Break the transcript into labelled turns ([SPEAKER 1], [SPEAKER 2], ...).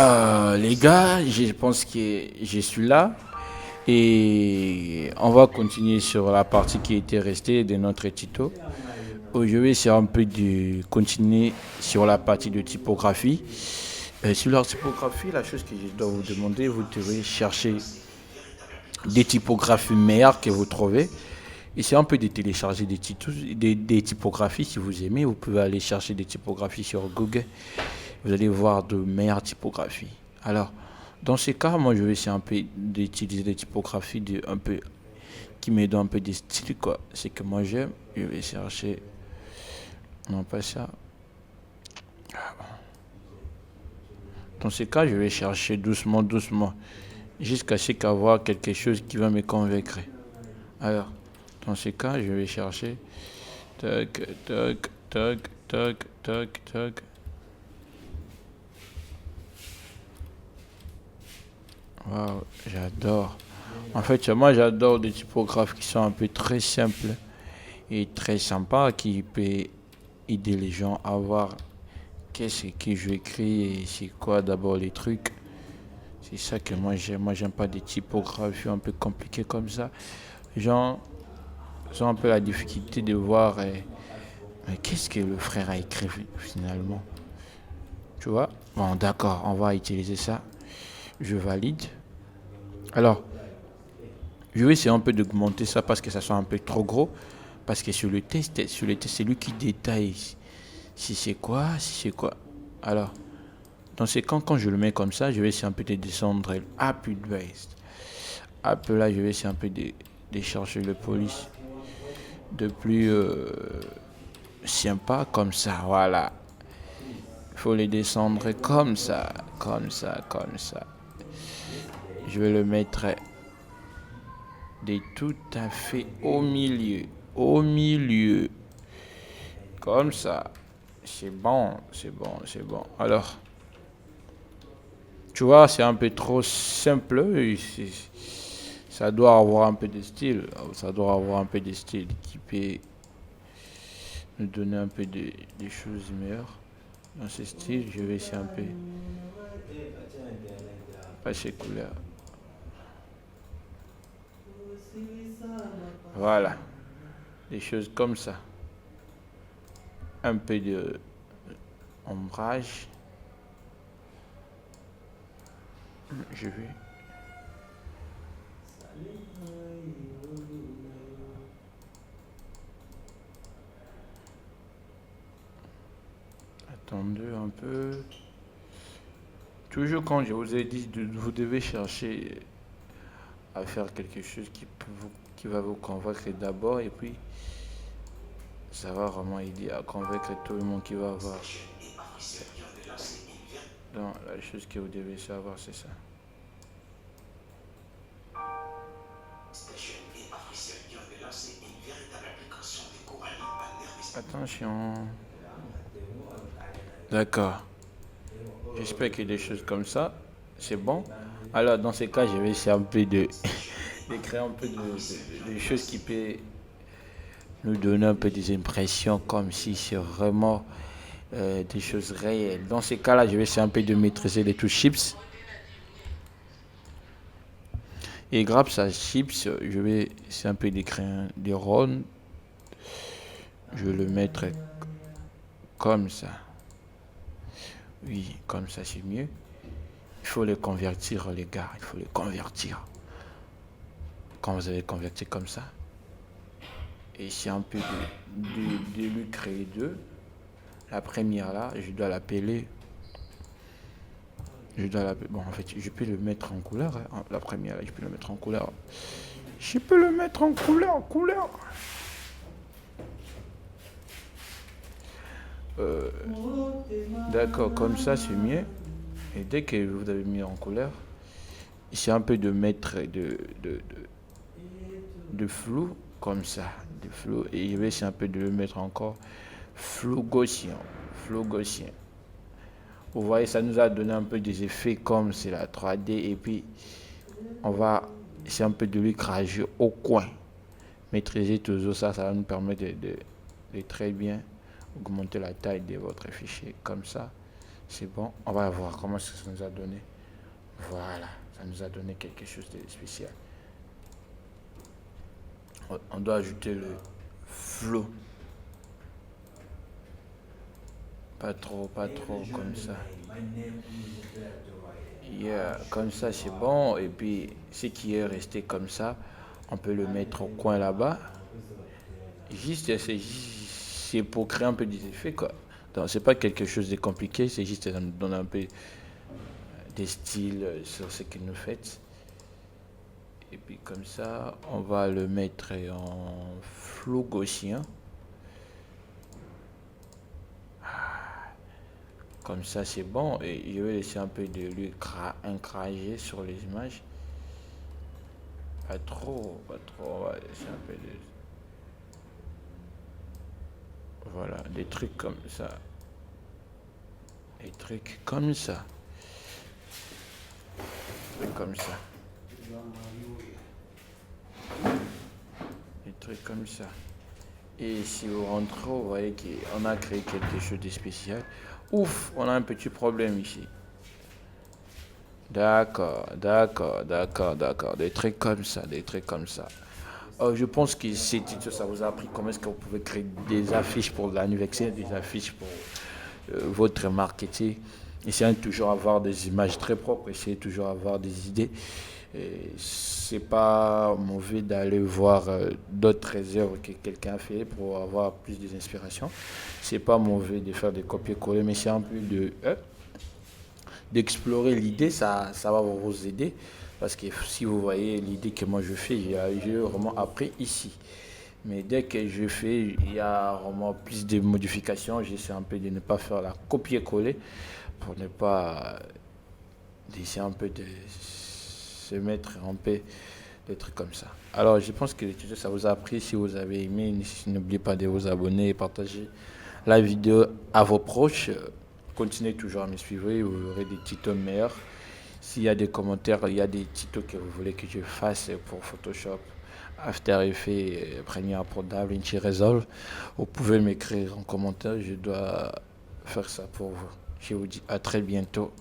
[SPEAKER 1] Les gars, je pense que je suis là et on va continuer sur la partie qui était restée de notre tuto. Aujourd'hui, c'est un peu de continuer sur la partie de typographie. Sur la typographie, la chose que je dois vous demander, vous devez chercher des typographies meilleures que vous trouvez. Essayez un peu de télécharger des typographies si vous aimez. Vous pouvez aller chercher des typographies sur Google. Vous allez voir de meilleures typographies. Alors, dans ces cas, moi, je vais essayer un peu d'utiliser des typographies un peu, qui me donnent un peu de style, quoi. C'est que moi j'aime. Je vais chercher. Non, pas ça. Dans ces cas, je vais chercher doucement, doucement, jusqu'à ce qu'avoir quelque chose qui va me convaincre. Alors, dans ces cas, je vais chercher. Tac, tac, tac, tac, tac, tac. Waouh, j'adore. En fait, moi, j'adore des typographes qui sont un peu très simples et très sympas, qui peuvent aider les gens à voir qu'est-ce que je écris et c'est quoi d'abord les trucs. C'est ça que moi j'aime. Moi, j'aime pas des typographies un peu compliquées comme ça. Les gens ont un peu la difficulté de voir mais qu'est-ce que le frère a écrit finalement. Tu vois? Bon, d'accord, on va utiliser ça. Je valide. Alors, je vais essayer un peu d'augmenter ça parce que ça soit un peu trop gros. Parce que sur le test, c'est lui qui détaille si c'est quoi, si c'est quoi. Alors, dans ces cas, quand je le mets comme ça, je vais essayer un peu de descendre à plus de base. Après là, je vais essayer un peu de chercher le police de plus sympa comme ça. Voilà. Il faut les descendre comme ça, comme ça, comme ça. Je vais le mettre de tout à fait au milieu. Au milieu. Comme ça. C'est bon, c'est bon, c'est bon. Alors, tu vois, c'est un peu trop simple. Ça doit avoir un peu de style. Ça doit avoir un peu de style qui peut nous donner un peu des choses meilleures. Dans ce style, je vais essayer un peu passer couleur. Voilà, des choses comme ça. Un peu de ombrage. Je vais. Attendez un peu. Toujours quand je vous ai dit, vous devez chercher à faire quelque chose qui va vous convaincre d'abord et puis ça va vraiment aider à convaincre tout le monde qui va voir. Donc la chose que vous devez savoir, c'est ça. Attention. D'accord. J'espère que des choses comme ça, c'est bon. Alors dans ces cas, je vais essayer un peu de créer un peu de choses qui peuvent nous donner un peu des impressions comme si c'est vraiment des choses réelles. Dans ces cas-là, je vais essayer un peu de maîtriser les touches chips. Et grâce à chips, je vais essayer un peu d'écrire des ronds. Je vais le mettre comme ça. Oui, comme ça c'est mieux. Il faut les convertir, les gars. Il faut les convertir. Quand vous avez converti comme ça, et c'est un peu de lui créer deux. La première là, je dois l'appeler. Bon, en fait, je peux le mettre en couleur. Hein. La première là, je peux le mettre en couleur. Je peux le mettre en couleur, couleur. Euh, d'accord, comme ça c'est mieux. Et dès que vous avez mis en couleur, c'est un peu de mettre de flou comme ça, de flou. Et je vais essayer un peu de le mettre encore flou gaussien, flou gaussien. Vous voyez, ça nous a donné un peu des effets comme c'est la 3D. Et puis, on va essayer un peu de lui cracher au coin. Maîtriser toujours ça, ça va nous permettre de très bien augmenter la taille de votre fichier. Comme ça, C'est bon. On va voir comment ça nous a donné. Voilà, ça nous a donné quelque chose de spécial. On doit ajouter le flow. Pas trop comme ça. Yeah, comme ça c'est bon. Et puis ce qui est resté comme ça, on peut le mettre au coin là-bas. Juste, c'est pour créer un peu des effets quoi. Donc c'est pas quelque chose de compliqué, c'est juste ça nous donne un peu des styles sur ce que nous faites. Et puis comme ça, on va le mettre en flou gaussien. Comme ça, c'est bon. Et je vais laisser un peu de lui encrager sur les images. Pas trop, pas trop. On va laisser un peu de... Voilà, des trucs comme ça. Des trucs comme ça. Des trucs comme ça. Des trucs comme ça. Et si vous rentrez, vous voyez qu'on a créé quelque chose de spécial. Ouf, on a un petit problème ici. D'accord. Des trucs comme ça, des trucs comme ça. Je pense que ça vous a appris comment est-ce que vous pouvez créer des affiches pour l'anniversaire, des affiches pour votre marketing. Essayez toujours avoir des images très propres, essayez toujours avoir des idées. C'est pas mauvais d'aller voir d'autres œuvres que quelqu'un a fait pour avoir plus d'inspiration. C'est pas mauvais de faire des copier-coller, mais c'est un peu d'explorer l'idée, ça va vous aider. Parce que si vous voyez l'idée que moi je fais, j'ai vraiment appris ici. Mais dès que je fais, il y a vraiment plus de modifications. J'essaie un peu de ne pas faire la copier-coller pour ne pas d'essayer un peu de se mettre un peu des trucs comme ça. Alors je pense que le tuto ça vous a appris. Si vous avez aimé, n'oubliez pas de vous abonner et partager la vidéo à vos proches. Continuez toujours à me suivre, vous aurez des tutos meilleurs. S'il y a des commentaires, il y a des tutos que vous voulez que je fasse pour Photoshop, After Effects, Premiere Pro, DaVinci Resolve, vous pouvez m'écrire en commentaire, je dois faire ça pour vous. Je vous dis à très bientôt.